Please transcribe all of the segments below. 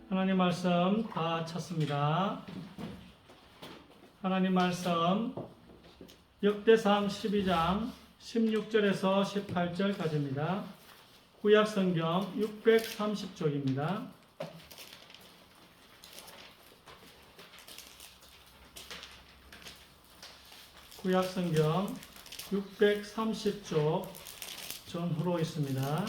하나님 말씀 다 찾습니다. 하나님 말씀 역대상 12장 16절에서 18절까지입니다. 구약성경 630쪽입니다. 구약성경 630쪽 전후로 있습니다.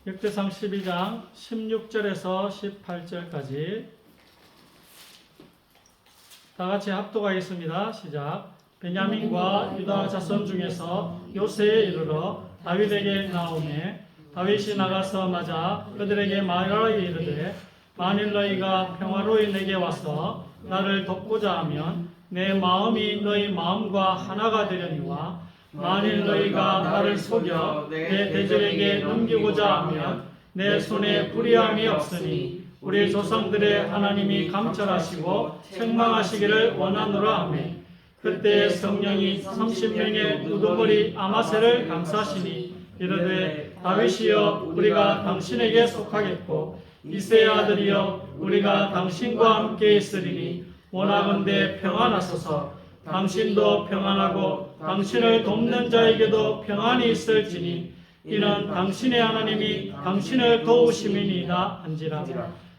역대상 12장 16절에서 18절까지 다같이 합독하겠습니다. 시작. 베냐민과 유다 자손 중에서 요새에 이르러 다윗에게 나오매 다윗이 나가서 맞아 그들에게 말하여 이르되 만일 너희가 평화로이 내게 와서 나를 돕고자 하면 내 마음이 너희 마음과 하나가 되려니와 만일 너희가 나를 속여 내 대적에게 넘기고자 하면 내 손에 불의함이 없으니 우리 조상들의 하나님이 감찰하시고 책망하시기를 원하노라 하매 그때 성령이 30명의 우두머리 아마새를 감싸시니 이르되 다윗이여 우리가 당신에게 속하겠고 이새의 아들이여 우리가 당신과 함께 있으리니 원하건대 평안하소서. 당신도 평안하고 당신을 돕는 자에게도 평안이 있을지니 이는 당신의 하나님이 당신을 도우심이니이다 한지라.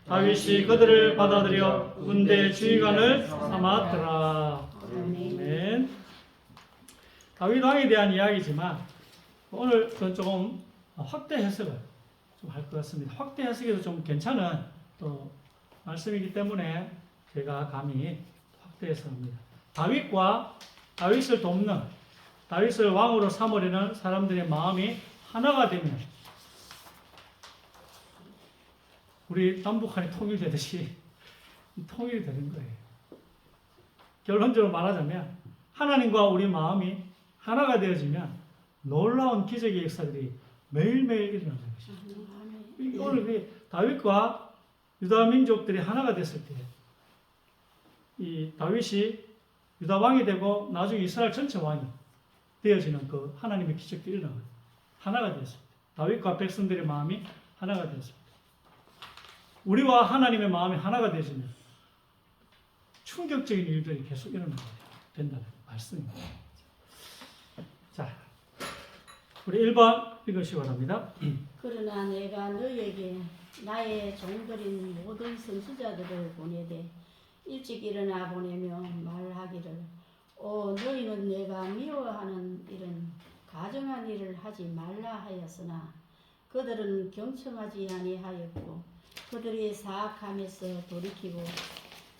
다윗이 그들을 받아들여 군대 지휘관을 삼았더라. 아멘. 다윗 왕에 대한 이야기지만 오늘 조금 확대 해석을 좀 할 것 같습니다. 확대 해석에도 좀 괜찮은 또 말씀이기 때문에 제가 감히 확대 해석합니다. 다윗과 다윗을 돕는, 다윗을 왕으로 삼으려는 사람들의 마음이 하나가 되면 우리 남북한이 통일되듯이 통일이 되는 거예요. 결론적으로 말하자면 하나님과 우리 마음이 하나가 되어지면 놀라운 기적의 역사들이 매일매일 일어나는 것이죠. 오늘 다윗과 유다 민족들이 하나가 됐을 때 이 다윗이 유다 왕이 되고 나중에 이스라엘 전체 왕이 되어지는 그 하나님의 기적들이 일어나거든요. 하나가 되었습니다. 다윗과 백성들의 마음이 하나가 되었습니다. 우리와 하나님의 마음이 하나가 되어지면 충격적인 일들이 계속 일어나게 된다는 말씀입니다. 자, 우리 1번 읽으시기 바랍니다. 그러나 내가 너에게 나의 종들인 모든 선지자들을 보내되 일찍 일어나 보내며 말하기를 너희는 내가 미워하는 일은 가정한 일을 하지 말라 하였으나 그들은 경청하지 아니하였고 그들이 사악함에서 돌이키고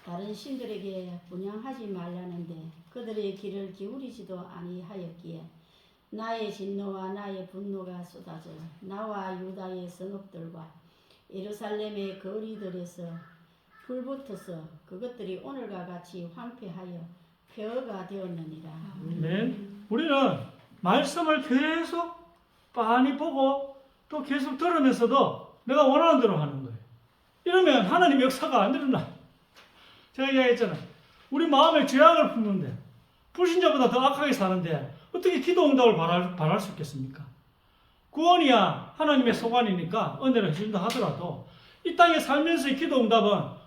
다른 신들에게 분향하지 말라는데 그들의 귀를 기울이지도 아니하였기에 나의 진노와 나의 분노가 쏟아져 나와 유다의 성읍들과 예루살렘의 거리들에서 불붙어서 그것들이 오늘과 같이 황폐하여 폐허가 되었느니라. 아멘. 우리는 말씀을 계속 빤히 보고 또 계속 들으면서도 내가 원하는 대로 하는 거예요. 이러면 하나님의 역사가 안 일어나. 제가 이야기했잖아요. 우리 마음에 죄악을 품는데 불신자보다 더 악하게 사는데 어떻게 기도 응답을 바랄 수 있겠습니까? 구원이야 하나님의 소관이니까 은혜를 해준다 하더라도 이 땅에 살면서의 기도 응답은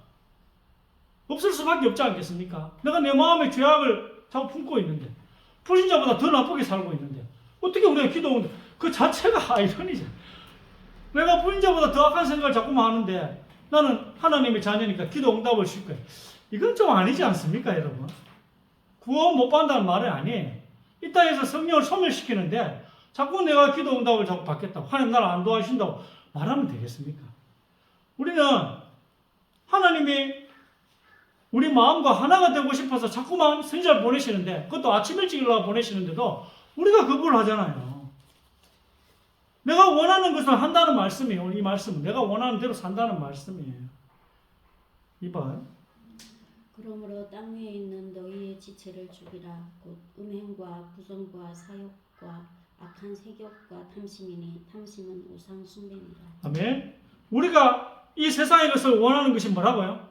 없을 수밖에 없지 않겠습니까? 내가 내 마음에 죄악을 자꾸 품고 있는데 불신자보다 더 나쁘게 살고 있는데 어떻게 우리가 기도 응답 그 자체가 아이러니죠. 내가 불신자보다 더 악한 생각을 자꾸만 하는데 나는 하나님의 자녀니까 기도 응답을 줄 거예요. 이건 좀 아니지 않습니까, 여러분? 구원 못 받는다는 말은 아니에요. 이 땅에서 성령을 소멸시키는데 자꾸 내가 기도 응답을 자꾸 받겠다고 하나님 나를 안 도와주신다고 말하면 되겠습니까? 우리는 하나님이 우리 마음과 하나가 되고 싶어서 자꾸만 선지자를 보내시는데 그것도 아침 일찍 일어나 보내시는데도 우리가 거부를 하잖아요. 내가 원하는 것을 한다는 말씀이에요. 이 말씀은 내가 원하는 대로 산다는 말씀이에요. 2번 그러므로 땅 위에 있는 너희의 지체를 죽이라. 곧 음행과 부정과 사욕과 악한 세욕과 탐심이니 탐심은 우상 숭배니라. 아멘. 우리가 이 세상의 것을 원하는 것이 뭐라고요?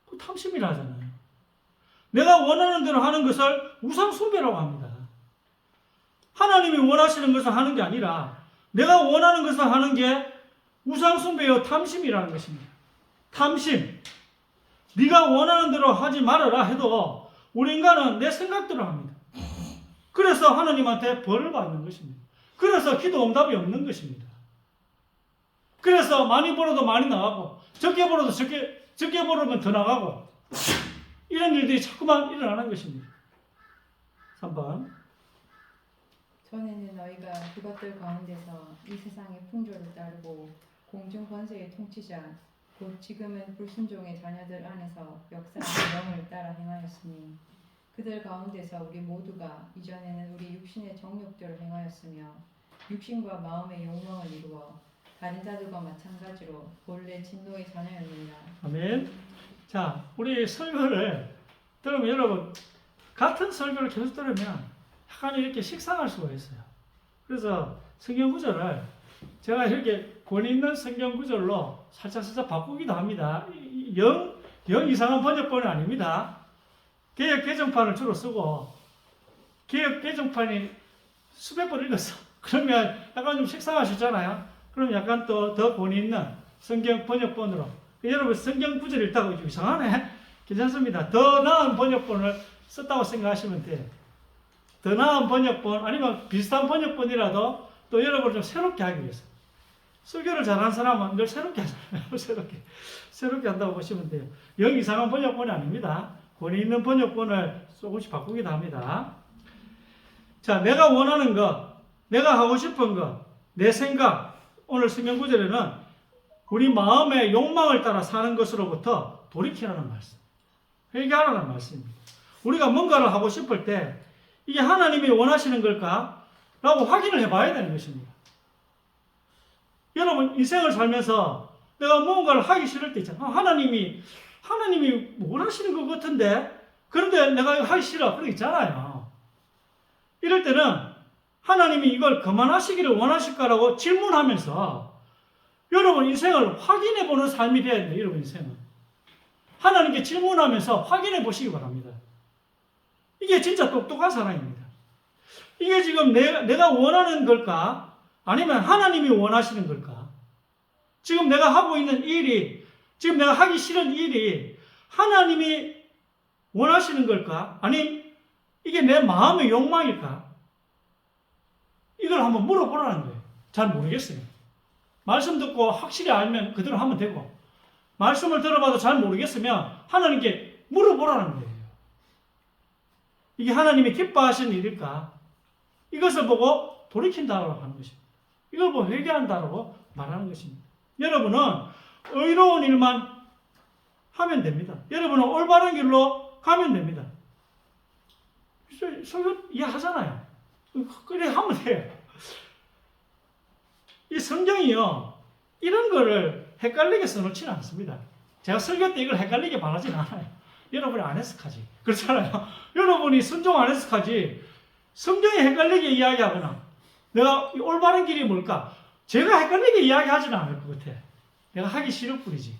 그 탐심이라 하잖아요. 내가 원하는 대로 하는 것을 우상 숭배라고 합니다. 하나님이 원하시는 것을 하는 게 아니라 내가 원하는 것을 하는 게 우상 숭배요 탐심이라는 것입니다. 탐심. 네가 원하는 대로 하지 말아라 해도 우리 인간은 내 생각대로 합니다. 그래서 하나님한테 벌을 받는 것입니다. 그래서 기도 응답이 없는 것입니다. 그래서 많이 벌어도 많이 나가고 적게 벌어도 적게 벌으면 더 나가고 이런 일들이 자꾸만 일어나는 것입니다. 3번. 전에는 너희가 그것들 가운데서 이 세상의 풍조를 따르고 공중 권세의 통치자 곧 지금은 불순종의 자녀들 안에서 역사하는 영을 따라 행하였으니 그들 가운데서 우리 모두가 이전에는 우리 육신의 정욕대로 행하였으며 육신과 마음의 욕망을 이루어 다른 자들과 마찬가지로 본래 진노의 자녀였느니라. 아멘. 자, 우리 설교를 들으면 여러분 같은 설교를 계속 들으면 약간 이렇게 식상할 수가 있어요. 그래서 성경 구절을 제가 이렇게 권위 있는 성경 구절로 살짝 바꾸기도 합니다. 영 이상한 번역본은 아닙니다. 개역 개정판을 주로 쓰고 개역 개정판이 수백 번 읽었어. 그러면 약간 좀 식상하시잖아요. 그럼 약간 또 더 권위 있는 성경 번역본으로 여러분 성경 구절 읽다가 이상하네. 괜찮습니다. 더 나은 번역본을 썼다고 생각하시면 돼요. 더 나은 번역본 아니면 비슷한 번역본이라도 또 여러분을 좀 새롭게 하기 위해서 설교를 잘하는 사람은 늘 새롭게 하잖아요. 새롭게 한다고 보시면 돼요. 영 이상한 번역본이 아닙니다. 권위 있는 번역본을 조금씩 바꾸기도 합니다. 자, 내가 원하는 것, 내가 하고 싶은 것, 내 생각, 오늘 성경 구절에는 우리 마음의 욕망을 따라 사는 것으로부터 돌이키라는 말씀, 회개하라는 말씀입니다. 우리가 뭔가를 하고 싶을 때 이게 하나님이 원하시는 걸까? 라고 확인을 해봐야 되는 것입니다. 여러분 인생을 살면서 내가 뭔가를 하기 싫을 때 있잖아요. 하나님이 원하시는 것 같은데 그런데 내가 이거 하기 싫어. 그런 게 있잖아요. 이럴 때는 하나님이 이걸 그만하시기를 원하실까라고 질문하면서 여러분 인생을 확인해 보는 삶이 돼야 됩니다. 여러분 인생은. 하나님께 질문하면서 확인해 보시기 바랍니다. 이게 진짜 똑똑한 사람입니다. 이게 지금 내가 원하는 걸까? 아니면 하나님이 원하시는 걸까? 지금 내가 하고 있는 일이, 지금 내가 하기 싫은 일이 하나님이 원하시는 걸까? 아니면 이게 내 마음의 욕망일까? 이걸 한번 물어보라는 거예요. 잘 모르겠어요. 말씀 듣고 확실히 알면 그대로 하면 되고, 말씀을 들어봐도 잘 모르겠으면 하나님께 물어보라는 거예요. 이게 하나님이 기뻐하시는 일일까? 이것을 보고 돌이킨다고 하는 것입니다. 이걸 보고 회개한다고 말하는 것입니다. 여러분은 의로운 일만 하면 됩니다. 여러분은 올바른 길로 가면 됩니다. 설교 이해하잖아요. 그래 하면 돼요. 이 성경이요, 이런 거를 헷갈리게 써놓지는 않습니다. 제가 설교 때 이걸 헷갈리게 말하지는 않아요. 여러분이 안 해석하지. 그렇잖아요. 여러분이 순종 안 해석하지. 성경이 헷갈리게 이야기하거나 내가 올바른 길이 뭘까? 제가 헷갈리게 이야기하지는 않을 것 같아. 내가 하기 싫을 뿐이지.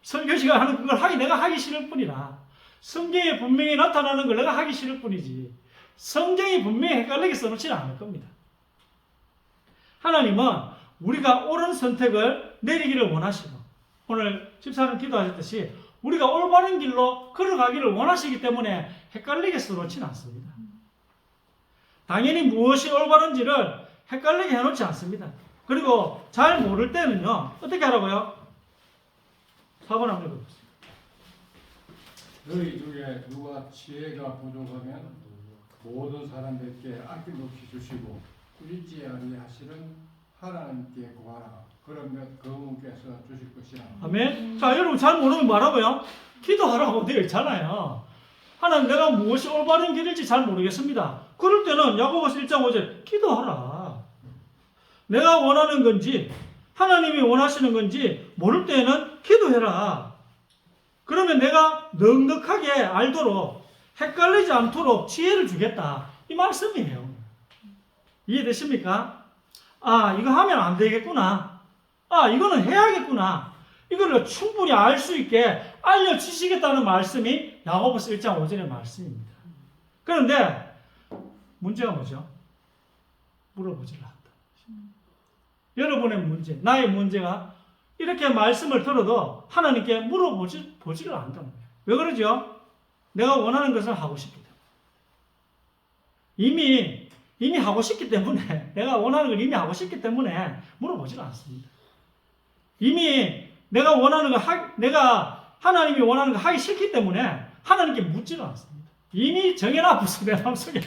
설교시가 하는 그걸 내가 하기 싫을 뿐이라. 성경에 분명히 나타나는 걸 내가 하기 싫을 뿐이지. 성경이 분명히 헷갈리게 써놓지는 않을 겁니다. 하나님은 우리가 옳은 선택을 내리기를 원하시고 오늘 집사님 기도하셨듯이 우리가 올바른 길로 걸어가기를 원하시기 때문에 헷갈리게 써놓지는 않습니다. 당연히 무엇이 올바른지를 헷갈리게 해놓지 않습니다. 그리고 잘 모를 때는요, 어떻게 하라고요? 4번 한번 읽어보세요. 너희 중에 누가 지혜가 부족하면 모든 사람들께 아낌없이 주시고 꾸리지 아니하시는 하나님께 구하라. 그러면 그분께서 주실 것이라. 아멘. 자, 여러분 잘 모르면 뭐라고요? 기도하라고 되어 있잖아요. 하나님, 내가 무엇이 올바른 길일지 잘 모르겠습니다. 그럴 때는 야고보서 1장 5절 기도하라. 내가 원하는 건지 하나님이 원하시는 건지 모를 때는 기도해라. 그러면 내가 넉넉하게 알도록 헷갈리지 않도록 지혜를 주겠다. 이 말씀이에요. 이해되십니까? 아, 이거 하면 안 되겠구나. 아, 이거는 해야겠구나. 이거를 충분히 알 수 있게 알려주시겠다는 말씀이 야고보서 1장 5절의 말씀입니다. 그런데 문제가 뭐죠? 물어보질 않다. 여러분의 문제, 나의 문제가 이렇게 말씀을 들어도 하나님께 물어보지를 않는다는 거예요. 왜 그러죠? 내가 원하는 것을 하고 싶기 때문에. 이미 하고 싶기 때문에, 내가 원하는 걸 이미 하고 싶기 때문에 물어보질 않습니다. 이미 내가 원하는 거, 내가 하나님이 원하는 거 하기 싫기 때문에 하나님께 묻지는 않습니다. 이미 정해놔부서, 내 마음속에.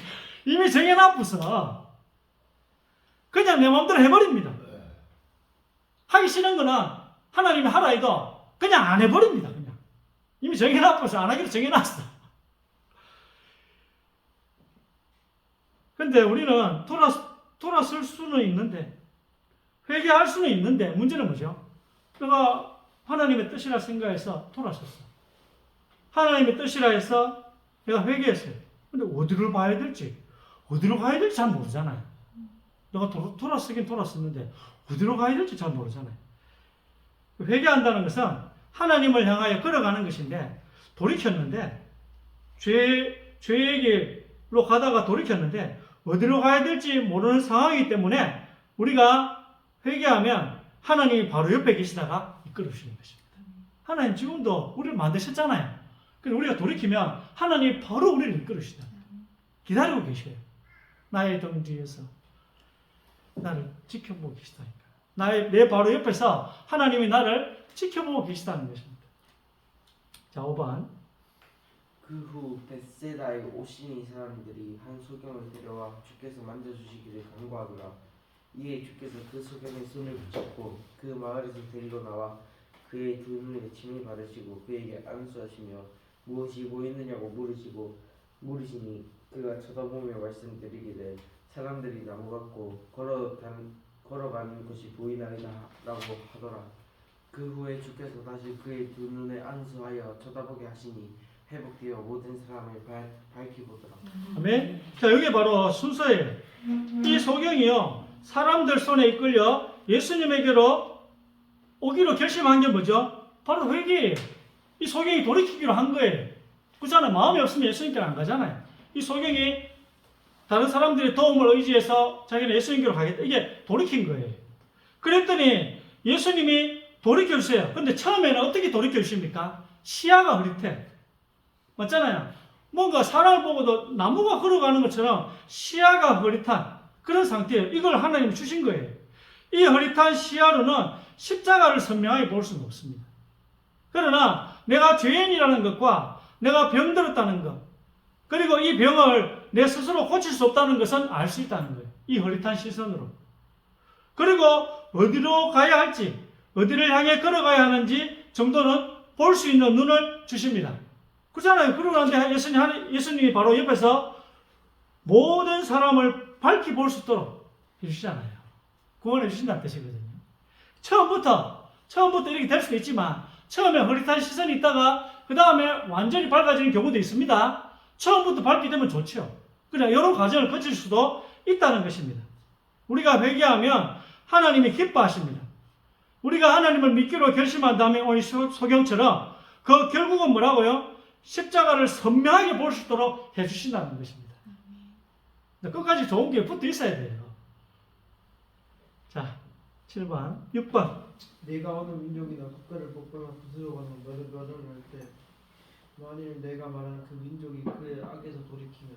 이미 정해놔부서 그냥 내 마음대로 해버립니다. 하기 싫은 거는 하나님이 하라 해도 그냥 안 해버립니다. 그냥. 이미 정해놔부서 안 하기로 정해놨어. 근데 우리는 돌아설 수는 있는데, 회개할 수는 있는데, 문제는 뭐죠? 내가 하나님의 뜻이라 생각해서 돌아섰어. 하나님의 뜻이라 해서 내가 회개했어요. 근데 어디로 봐야 될지, 어디로 가야 될지 잘 모르잖아요. 내가 돌아섰는데, 어디로 가야 될지 잘 모르잖아요. 회개한다는 것은 하나님을 향하여 걸어가는 것인데, 돌이켰는데, 죄의 길로 가다가 돌이켰는데, 어디로 가야 될지 모르는 상황이기 때문에 우리가 회개하면 하나님이 바로 옆에 계시다가 이끌어 주시는 것입니다. 하나님 지금도 우리를 만드셨잖아요. 그래서 우리가 돌이키면 하나님이 바로 우리를 이끌어 주시다. 기다리고 계셔요. 나의 등 뒤에서 나를 지켜보고 계시다니까. 내 바로 옆에서 하나님이 나를 지켜보고 계시다는 것입니다. 자, 5번. 그 후 벳세다에 오신 이 사람들이 한 소경을 데려와 주께서 만져주시기를 간구하더라. 이에 주께서 그 소경의 손을 붙잡고 그 마을에서 데리고 나와 그의 두 눈에 침을 바르시고 그에게 안수하시며 무엇이 보이느냐고 물으시니 그가 쳐다보며 말씀드리기를 사람들이 나무 같고 걸어가는 것이 보이나이다 라고 하더라. 그 후에 주께서 다시 그의 두 눈에 안수하여 쳐다보게 하시니 회복되어 모든 사람을 밝히고더라. 아멘. 자, 여기 바로 순서예요. 이 소경이요, 사람들 손에 이끌려 예수님에게로 오기로 결심한 게 뭐죠? 바로 회개예요. 이 소경이 돌이키기로 한 거예요. 그렇잖아요. 마음이 없으면 예수님께로 안 가잖아요. 이 소경이 다른 사람들의 도움을 의지해서 자기는 예수님께로 가겠다. 이게 돌이킨 거예요. 그랬더니 예수님이 돌이켜주세요. 근데 처음에는 어떻게 돌이켜주십니까? 시야가 흐릿해. 맞잖아요. 뭔가 사람을 보고도 나무가 걸어가는 것처럼 시야가 흐릿한 그런 상태예요. 이걸 하나님이 주신 거예요. 이 흐릿한 시야로는 십자가를 선명하게 볼 수는 없습니다. 그러나 내가 죄인이라는 것과 내가 병들었다는 것, 그리고 이 병을 내 스스로 고칠 수 없다는 것은 알 수 있다는 거예요. 이 흐릿한 시선으로. 그리고 어디로 가야 할지, 어디를 향해 걸어가야 하는지 정도는 볼 수 있는 눈을 주십니다. 그렇잖아요. 그러고 나는데 예수님이 바로 옆에서 모든 사람을 밝히 볼 수 있도록 해주시잖아요. 구원해 주신다는 뜻이거든요. 처음부터 이렇게 될 수도 있지만, 처음에 흐릿한 시선이 있다가, 그 다음에 완전히 밝아지는 경우도 있습니다. 처음부터 밝게 되면 좋죠. 그냥 이런 과정을 거칠 수도 있다는 것입니다. 우리가 회개하면 하나님이 기뻐하십니다. 우리가 하나님을 믿기로 결심한 다음에 오늘 소경처럼 그 결국은 뭐라고요? 십자가를 선명하게 볼 수 있도록 해주신다는 것입니다. 끝까지 좋은 게 붙어 있어야 돼요. 자, 7번, 6번. 내가 어느 민족이나 국가를 복종하고 부스러워하는 너를 멸하는 때 만일 내가 말하는 그 민족이 그의 악에서 돌이키면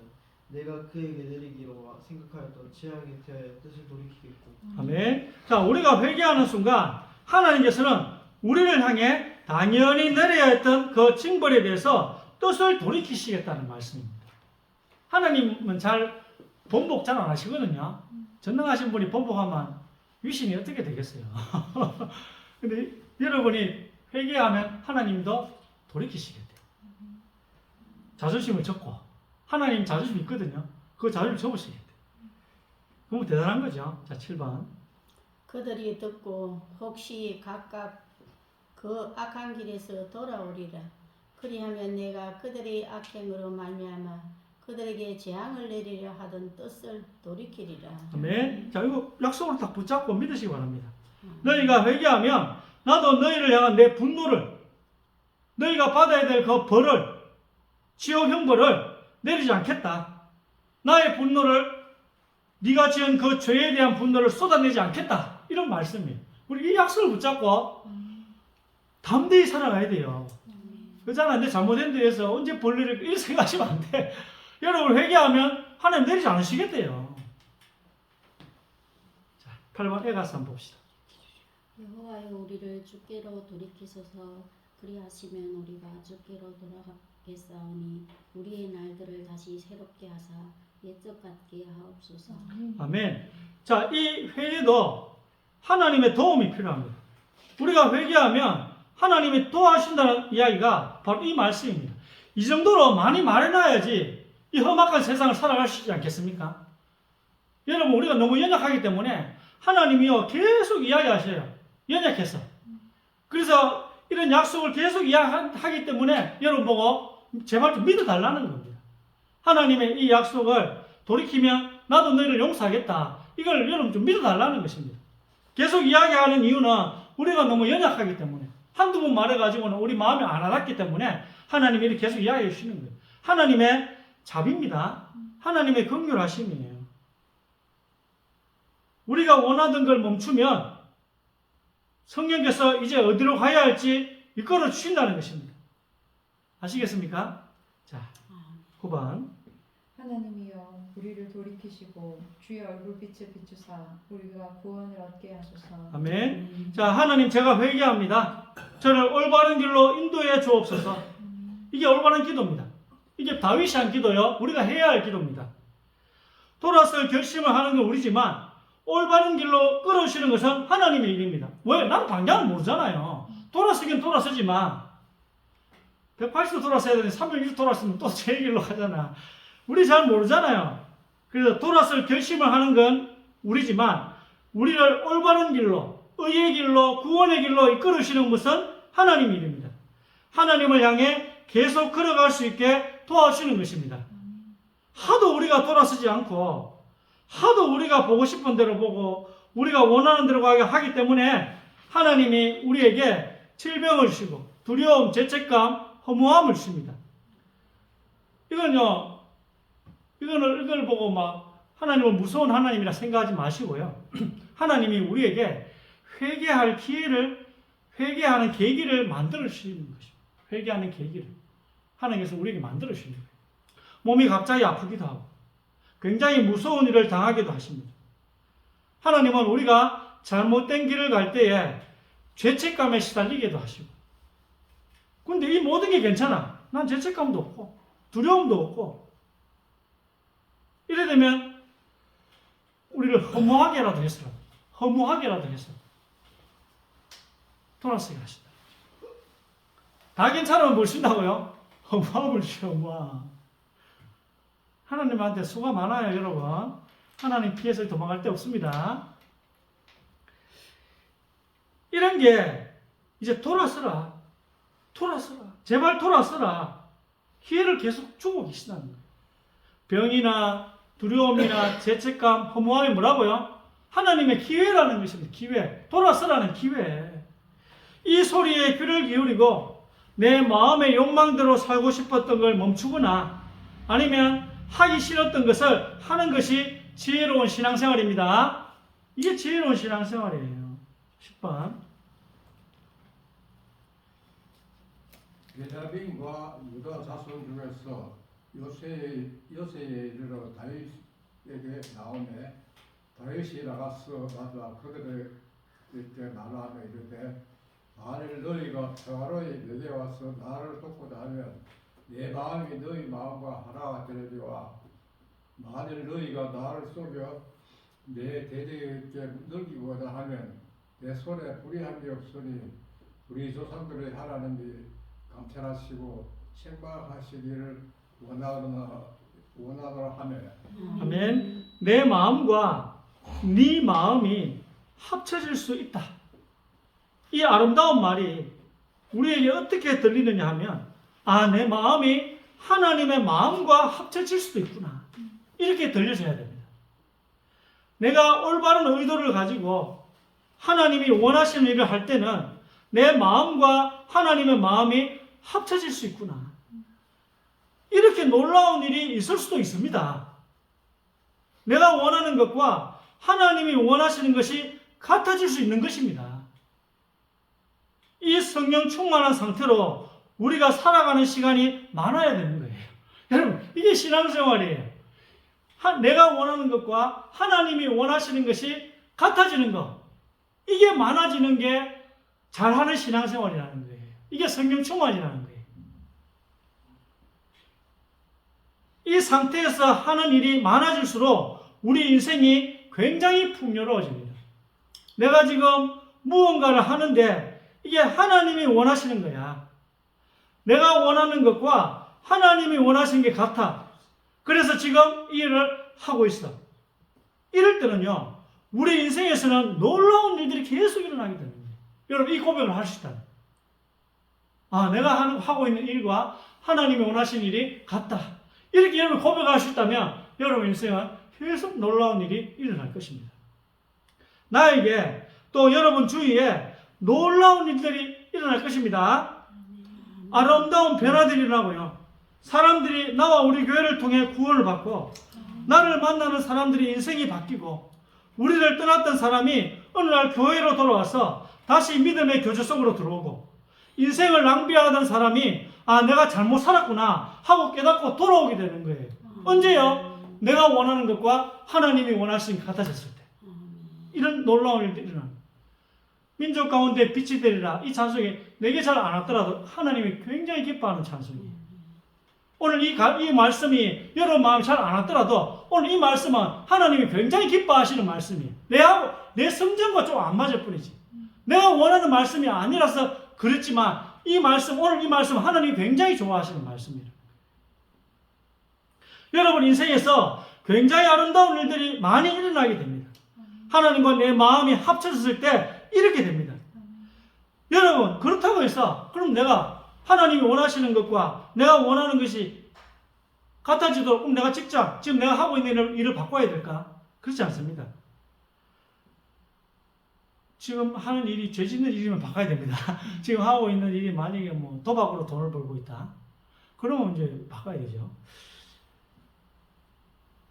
내가 그에게 내리기로 생각하였던 재앙의 뜻을 돌이키겠고. 아멘. 자, 우리가 회개하는 순간 하나님께서는 우리를 향해 당연히 내려야 했던 그 징벌에 대해서 뜻을 돌이키시겠다는 말씀입니다. 하나님은 번복 잘 안 하시거든요. 전능하신 분이 번복하면 위신이 어떻게 되겠어요? 근데 여러분이 회개하면 하나님도 돌이키시겠대요. 자존심을 접고, 하나님 자존심이 있거든요. 그 자존심을 접으시겠대요. 그럼 대단한 거죠. 자, 7번. 그들이 듣고 혹시 각각 그 악한 길에서 돌아오리라. 그리하면 내가 그들의 악행으로 말미암아 그들에게 재앙을 내리려 하던 뜻을 돌이키리라. 아멘. 자, 이거 약속을 딱 붙잡고 믿으시기 바랍니다. 너희가 회개하면 나도 너희를 향한 내 분노를, 너희가 받아야 될 그 벌을, 지옥 형벌을 내리지 않겠다. 나의 분노를, 네가 지은 그 죄에 대한 분노를 쏟아내지 않겠다. 이런 말씀이에요. 우리 이 약속을 붙잡고 담대히 살아가야 돼요. 그잖아. 내 잘못된 데에서 언제 벌리를 이렇게 생각하시면 안 돼. 여러분 회개하면 하나님 내리지 않으시겠대요. 자, 8번 에가서 한번 봅시다. 여호와여 우리를 주께로 돌이키소서. 그리하시면 우리가 주께로 돌아가겠사오니 우리의 날들을 다시 새롭게 하사 옛적 같게 하옵소서. 아멘. 자, 이 회개도 하나님의 도움이 필요합니다. 우리가 회개하면 하나님이 도와주신다는 이야기가 바로 이 말씀입니다. 이 정도로 많이 말해놔야지 이 험악한 세상을 살아갈 수 있지 않겠습니까? 여러분, 우리가 너무 연약하기 때문에 하나님이요 계속 이야기하셔요. 연약해서. 그래서 이런 약속을 계속 이야기하기 때문에 여러분 보고 제발 좀 믿어달라는 겁니다. 하나님의 이 약속을 돌이키면 나도 너희를 용서하겠다. 이걸 여러분 좀 믿어달라는 것입니다. 계속 이야기하는 이유는 우리가 너무 연약하기 때문에, 한두 번 말해가지고는 우리 마음이 안 와닿기 때문에 하나님이 이렇게 계속 이야기해 주시는 거예요. 하나님의 자비입니다. 하나님의 긍휼하심이에요. 우리가 원하던 걸 멈추면 성령께서 이제 어디로 가야 할지 이끌어 주신다는 것입니다. 아시겠습니까? 자, 9번. 하나님이여 우리를 돌이키시고 주의 얼굴빛을 비추사 우리가 구원을 얻게 하소서. 아멘. 자, 하나님 제가 회개합니다. 저를 올바른 길로 인도해 주옵소서. 이게 올바른 기도입니다. 이게 다윗이 한 기도요. 우리가 해야 할 기도입니다. 돌아설 결심을 하는 건 우리지만 올바른 길로 끌어오시는 것은 하나님의 일입니다. 왜? 나는 방향을 모르잖아요. 돌아서긴 돌아서지만 180도 돌아서야 되는데 360도 돌아서면 또 제 길로 가잖아. 우리 잘 모르잖아요. 그래서 돌아설 결심을 하는 건 우리지만 우리를 올바른 길로, 의의 길로, 구원의 길로 이끌으시는 것은 하나님의 일입니다. 하나님을 향해 계속 걸어갈 수 있게 도와주시는 것입니다. 하도 우리가 돌아서지 않고 하도 우리가 보고 싶은 대로 보고 우리가 원하는 대로 가게 하기 때문에 하나님이 우리에게 질병을 주시고 두려움, 죄책감, 허무함을 주십니다. 이걸 보고 막 하나님은 무서운 하나님이라 생각하지 마시고요. 하나님이 우리에게 회개할 기회를, 회개하는 계기를 만들어 주시는 것입니다. 회개하는 계기를 하나님께서 우리에게 만들어 주시는 거예요. 몸이 갑자기 아프기도 하고 굉장히 무서운 일을 당하기도 하십니다. 하나님은 우리가 잘못된 길을 갈 때에 죄책감에 시달리기도 하시고, 근데 이 모든 게 괜찮아. 난 죄책감도 없고 두려움도 없고, 이래 되면 우리를 허무하게라도 해서 돌아서게 하신다. 다 괜찮으면 뭘 준다고요? 허무함을 주셔. 허무함. 하나님한테 수가 많아요, 여러분. 하나님 피해서 도망갈 데 없습니다. 이런 게 이제 돌아서라. 제발 돌아서라. 기회를 계속 주고 계시다는 거예요. 병이나 두려움이나 죄책감, 허무함이 뭐라고요? 하나님의 기회라는 것입니다. 기회. 돌아서라는 기회. 이 소리에 귀를 기울이고 내 마음의 욕망대로 살고 싶었던 걸 멈추거나 아니면 하기 싫었던 것을 하는 것이 지혜로운 신앙생활입니다. 이게 지혜로운 신앙생활이에요. 10번. 베냐민과 유다 자손 중에서 요새에 이르러 다윗에게 나오매 다윗이 나가서 가자 그들에게 말하며 이르되 만일 너희가 평화로이 내게 와서 나를 돕고자 하면 내 마음이 너희 마음과 하나가 되리와 만일 너희가 나를 속여 내 대적에게 넘기고자 하면 내 손에 불의함이 없으니 우리 조상들의 하나님이 감찰하시고 책망하시기를 원하노라 하며. 아멘. 내 마음과 네 마음이 합쳐질 수 있다. 이 아름다운 말이 우리에게 어떻게 들리느냐 하면 내 마음이 하나님의 마음과 합쳐질 수도 있구나. 이렇게 들려져야 됩니다. 내가 올바른 의도를 가지고 하나님이 원하시는 일을 할 때는 내 마음과 하나님의 마음이 합쳐질 수 있구나. 이렇게 놀라운 일이 있을 수도 있습니다. 내가 원하는 것과 하나님이 원하시는 것이 같아질 수 있는 것입니다. 이 성령 충만한 상태로 우리가 살아가는 시간이 많아야 되는 거예요. 여러분, 이게 신앙생활이에요. 내가 원하는 것과 하나님이 원하시는 것이 같아지는 것. 이게 많아지는 게 잘하는 신앙생활이라는 거예요. 이게 성령 충만이라는 거예요. 이 상태에서 하는 일이 많아질수록 우리 인생이 굉장히 풍요로워집니다. 내가 지금 무언가를 하는데 이게 하나님이 원하시는 거야. 내가 원하는 것과 하나님이 원하시는 게 같아. 그래서 지금 이 일을 하고 있어. 이럴 때는요, 우리 인생에서는 놀라운 일들이 계속 일어나게 되는 거예요. 여러분, 이 고백을 할 수 있다. 아, 내가 하고 있는 일과 하나님이 원하시는 일이 같다. 이렇게 여러분 고백할 수 있다면 여러분 인생은 계속 놀라운 일이 일어날 것입니다. 나에게 또 여러분 주위에 놀라운 일들이 일어날 것입니다. 아름다운 변화들이 일어나고요. 사람들이 나와 우리 교회를 통해 구원을 받고 나를 만나는 사람들이 인생이 바뀌고 우리를 떠났던 사람이 어느 날 교회로 돌아와서 다시 믿음의 교제 속으로 들어오고 인생을 낭비하던 사람이 아, 내가 잘못 살았구나 하고 깨닫고 돌아오게 되는 거예요. 언제요? 내가 원하는 것과 하나님이 원하시는 게 같아졌을 때. 이런 놀라운 일들이 일어납니다. 민족 가운데 빛이 되리라. 이 찬송이 내게 잘 안 왔더라도 하나님이 굉장히 기뻐하는 찬송이에요. 오늘 이 말씀이 여러분 마음에 잘 안 왔더라도 오늘 이 말씀은 하나님이 굉장히 기뻐하시는 말씀이에요. 내 성정과 좀 안 맞을 뿐이지. 내가 원하는 말씀이 아니라서 그렇지만 오늘 이 말씀 하나님이 굉장히 좋아하시는 말씀이에요. 여러분 인생에서 굉장히 아름다운 일들이 많이 일어나게 됩니다. 하나님과 내 마음이 합쳐졌을 때 이렇게 됩니다. 여러분 그렇다고 해서 그럼 내가 하나님이 원하시는 것과 내가 원하는 것이 같아지도록 그럼 내가 지금 내가 하고 있는 일을 바꿔야 될까? 그렇지 않습니다. 지금 하는 일이 죄 짓는 일이면 바꿔야 됩니다. 지금 하고 있는 일이 만약에 뭐 도박으로 돈을 벌고 있다. 그러면 이제 바꿔야 되죠.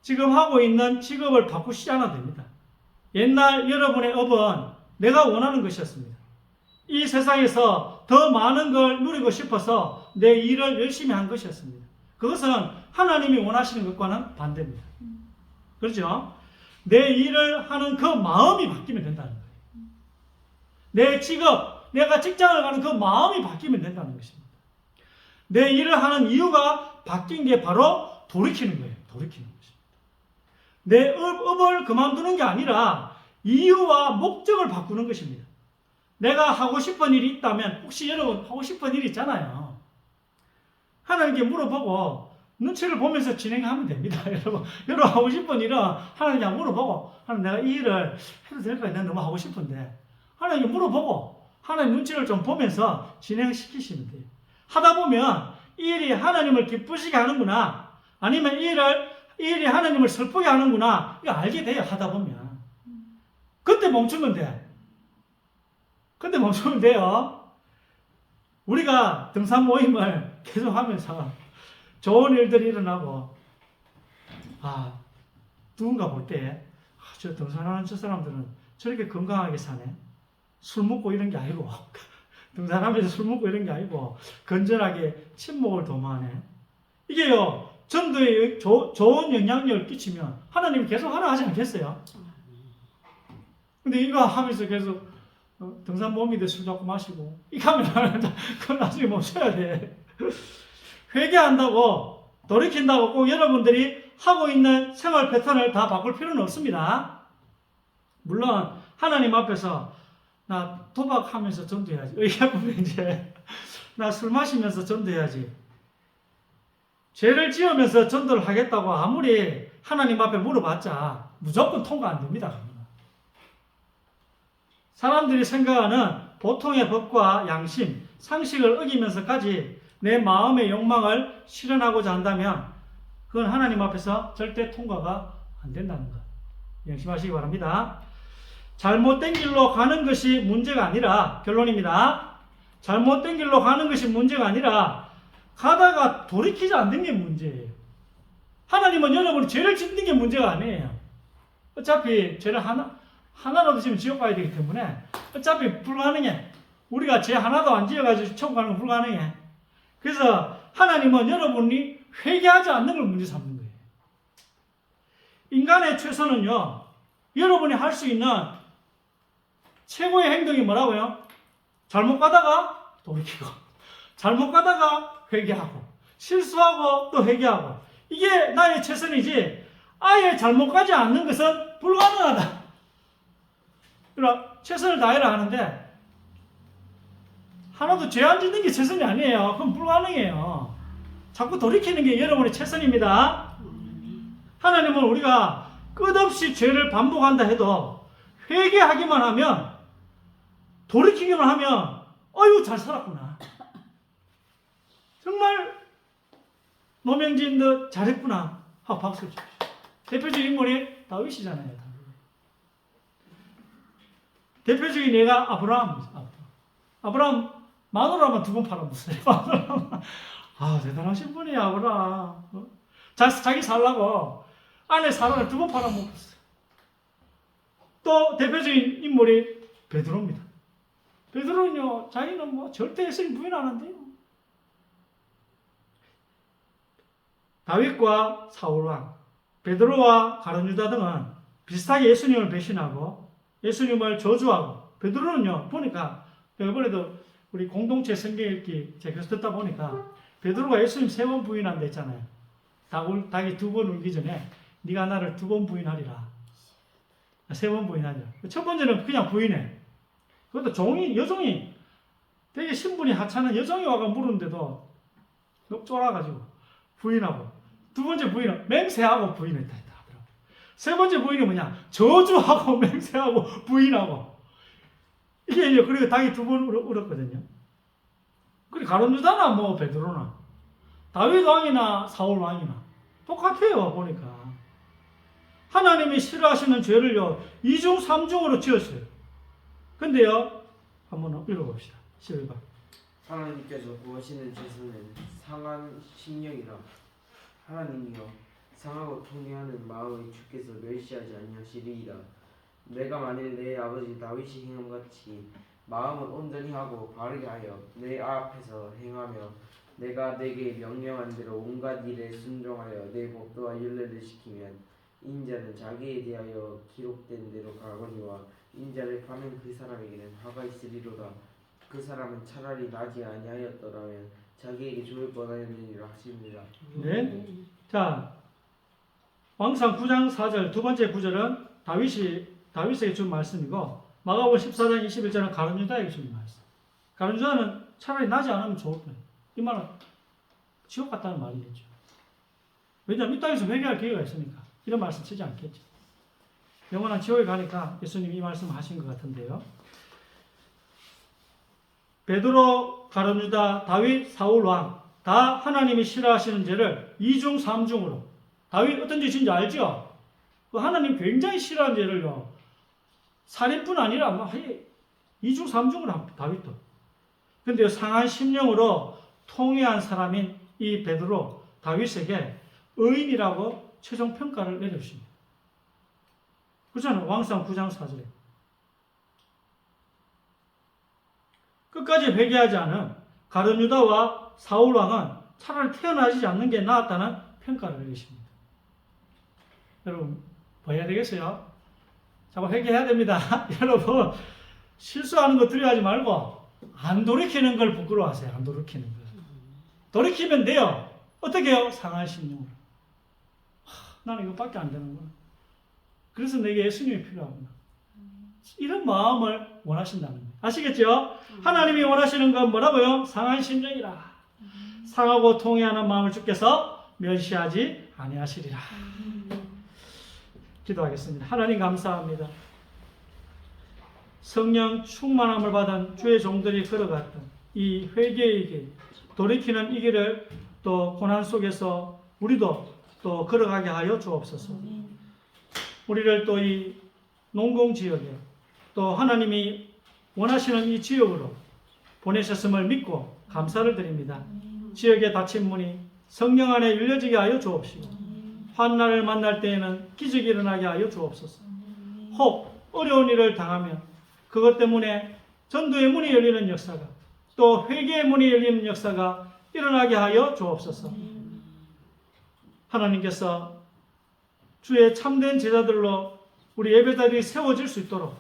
지금 하고 있는 직업을 바꾸시지 않아도 됩니다. 옛날 여러분의 업은 내가 원하는 것이었습니다. 이 세상에서 더 많은 걸 누리고 싶어서 내 일을 열심히 한 것이었습니다. 그것은 하나님이 원하시는 것과는 반대입니다. 그렇죠? 내 일을 하는 그 마음이 바뀌면 된다는 거예요. 내 직업, 내가 직장을 가는 그 마음이 바뀌면 된다는 것입니다. 내 일을 하는 이유가 바뀐 게 바로 돌이키는 거예요. 돌이키는 것입니다. 내 업을 그만두는 게 아니라 이유와 목적을 바꾸는 것입니다. 내가 하고 싶은 일이 있다면 혹시 여러분 하고 싶은 일이 있잖아요. 하나님께 물어보고 눈치를 보면서 진행하면 됩니다. 여러분 하고 싶은 일은 하나님께 물어보고 하나님 내가 이 일을 해도 될까요? 내가 너무 하고 싶은데 하나님께 물어보고 하나님 눈치를 좀 보면서 진행시키시면 돼요. 하다 보면 이 일이 하나님을 기쁘시게 하는구나 아니면 이 일이 하나님을 슬프게 하는구나 이거 알게 돼요. 하다 보면 그때 멈추면 돼. 그때 멈추면 돼요. 우리가 등산 모임을 계속하면서 좋은 일들이 일어나고 누군가 볼 때 저 등산하는 저 사람들은 저렇게 건강하게 사네. 술 먹고 이런 게 아니고 등산하면서 술 먹고 이런 게 아니고 건전하게 친목을 도모하네. 이게요 전도에 좋은 영향력을 끼치면 하나님이 계속 하라 하지 않겠어요? 근데 이거 하면서 계속 등산 모임인데 술 자꾸 마시고 이거 하면 그건 나중에 멈춰야 돼. 회개한다고 돌이킨다고 꼭 여러분들이 하고 있는 생활 패턴을 다 바꿀 필요는 없습니다. 물론 하나님 앞에서 나 도박하면서 전도해야지. 의뢰하면 이제 나 술 마시면서 전도해야지. 죄를 지으면서 전도를 하겠다고 아무리 하나님 앞에 물어봤자 무조건 통과 안 됩니다. 사람들이 생각하는 보통의 법과 양심, 상식을 어기면서까지 내 마음의 욕망을 실현하고자 한다면 그건 하나님 앞에서 절대 통과가 안 된다는 것. 명심하시기 바랍니다. 잘못된 길로 가는 것이 문제가 아니라, 결론입니다. 잘못된 길로 가는 것이 문제가 아니라 가다가 돌이키지 않는 게 문제예요. 하나님은 여러분이 죄를 짓는 게 문제가 아니에요. 어차피 죄를 하나라도 지면 지옥 가야 되기 때문에 어차피 불가능해. 우리가 죄 하나도 안 지어가지고 천국 가는 건 불가능해. 그래서 하나님은 여러분이 회개하지 않는 걸 문제 삼는 거예요. 인간의 최선은요, 여러분이 할 수 있는 최고의 행동이 뭐라고요? 잘못 가다가 돌이키고, 잘못 가다가 회개하고, 실수하고 또 회개하고. 이게 나의 최선이지, 아예 잘못 가지 않는 것은 불가능하다. 그러나 최선을 다해라 하는데, 하나도 죄 안 짓는 게 최선이 아니에요. 그건 불가능해요. 자꾸 돌이키는 게 여러분의 최선입니다. 하나님은 우리가 끝없이 죄를 반복한다 해도 회개하기만 하면, 돌이키기만 하면 어휴 잘 살았구나, 정말 노명진 너 잘했구나 하고 박수를 쳐주죠. 대표적인 인물이 다윗이잖아요. 대표적인 얘가 아브라함입니다. 아브라함 마누라만 2번 팔아먹었어요. 아, 대단하신 분이야, 아브라함. 자기 살라고 아내 사람을 2번 팔아먹었어요. 또 대표적인 인물이 베드로입니다. 베드로는요, 자기는 뭐 절대 예수님 부인 안 한대요. 다윗과 사울왕, 베드로와 가룟 유다 등은 비슷하게 예수님을 배신하고 예수님을 저주하고, 베드로는요, 보니까 이번에도 우리 공동체 성경 읽기 제가 듣다 보니까 베드로가 예수님 3번 부인한다 했잖아요. 닭이 2번 울기 전에 네가 나를 2번 부인하리라. 3번 부인하리라. 첫 번째는 그냥 부인해. 그것도 여종이 되게 신분이 하찮은 여종이 와가 물었는데도 쫄아가지고 부인하고, 2번째 부인은 맹세하고 부인했다 하더라고. 3번째 부인이 뭐냐? 저주하고 맹세하고 부인하고. 이게 이제 그리고 닭이 2번 울었거든요. 그리고 가룟 유다나 뭐 베드로나 다윗 왕이나 사울 왕이나 똑같아요. 보니까 하나님이 싫어하시는 죄를요 2중 3중으로 지었어요. 근데요 한번 읽어봅시다. 11번. 하나님께서 구하시는 죄수는 상한 심령이라. 하나님이여 상하고 통회하는 마음을 주께서 멸시하지 아니하시리이다. 내가 만일 내 아버지 다윗이 행함같이 마음을 온전히 하고 바르게 하여 내 앞에서 행하며 내가 내게 명령한 대로 온갖 일에 순종하여 내 법도와 율례를 지키면 인자는 자기에 대하여 기록된 대로 가거니와 인자를 파는 그 사람에게는 화가 있으리로다. 그 사람은 차라리 나지 아니하였더라면 자기에게 좋을 뻔하였느니라 하십니다. 네. 자, 왕상 9장 4절 두 번째 구절은 다윗에게 준 말씀이고, 마가복음 14장 21절은 가룟 유다에게 준 말씀. 가룟 유다는 차라리 나지 않으면 좋을 뻔해. 이 말은 지옥 같다는 말이겠죠. 왜냐하면 이 땅에서 회개할 기회가 있으니까 이런 말씀 쓰지 않겠죠. 영원한 지옥에 가니까 예수님이 이 말씀 하신 것 같은데요. 베드로, 가룟 유다, 다윗, 사울 왕 다 하나님이 싫어하시는 죄를 2중 3중으로. 다윗 어떤 죄 진지 알죠? 그 하나님 굉장히 싫어하는 죄를요 살인뿐 아니라 막 2중 3중으로 합니다. 다윗도. 근데 상한 심령으로 통회한 사람인 이 베드로, 다윗에게 의인이라고 최종 평가를 내려주십니다. 그렇잖아요. 왕상 9장 4절에. 끝까지 회개하지 않은 가룟 유다와 사울 왕은 차라리 태어나지 않는 게 나았다는 평가를 내리십니다. 여러분, 뭐 해야 되겠어요? 자꾸 회개해야 됩니다. 여러분, 실수하는 거 두려워하지 말고 안 돌이키는 걸 부끄러워하세요. 안 돌이키는 걸. 돌이키면 돼요. 어떻게 해요? 상한 심령으로. 나는 이거밖에 안 되는구나. 그래서 내게 예수님이 필요하구나. 이런 마음을 원하신다는 거예요. 아시겠죠? 하나님이 원하시는 건 뭐라고요? 상한 심령이라. 상하고 통회하는 마음을 주께서 멸시하지 아니하시리라. 기도하겠습니다. 하나님 감사합니다. 성령 충만함을 받은 주의 종들이 걸어갔던 이 회개의 길, 돌이키는 이 길을 또 고난 속에서 우리도 또 걸어가게 하여 주옵소서. 우리를 또 이 농공 지역에 또 하나님이 원하시는 이 지역으로 보내셨음을 믿고 감사를 드립니다. 지역의 닫힌 문이 성령 안에 열려지게 하여 주옵시고 환난을 만날 때에는 기적이 일어나게 하여 주옵소서. 혹 어려운 일을 당하면 그것 때문에 전도의 문이 열리는 역사가 또 회개의 문이 열리는 역사가 일어나게 하여 주옵소서. 하나님께서 주의 참된 제자들로 우리 예배자들이 세워질 수 있도록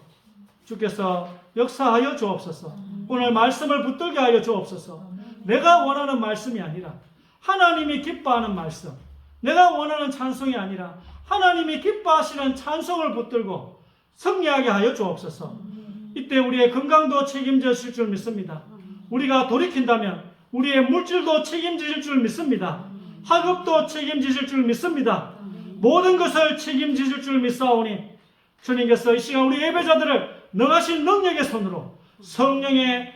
주께서 역사하여 주옵소서. 오늘 말씀을 붙들게 하여 주옵소서. 내가 원하는 말씀이 아니라 하나님이 기뻐하는 말씀, 내가 원하는 찬송이 아니라 하나님이 기뻐하시는 찬송을 붙들고 승리하게 하여 주옵소서. 이때 우리의 건강도 책임지실 줄 믿습니다. 우리가 돌이킨다면 우리의 물질도 책임지실 줄 믿습니다. 학업도 책임지실 줄 믿습니다. 모든 것을 책임지실 줄 믿사오니 주님께서 이 시간 우리 예배자들을 능하신 능력의 손으로 성령의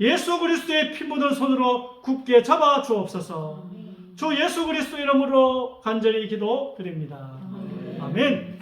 예수 그리스도의 피 묻은 손으로 굳게 잡아 주옵소서. 주 예수 그리스도 이름으로 간절히 기도드립니다. 아멘.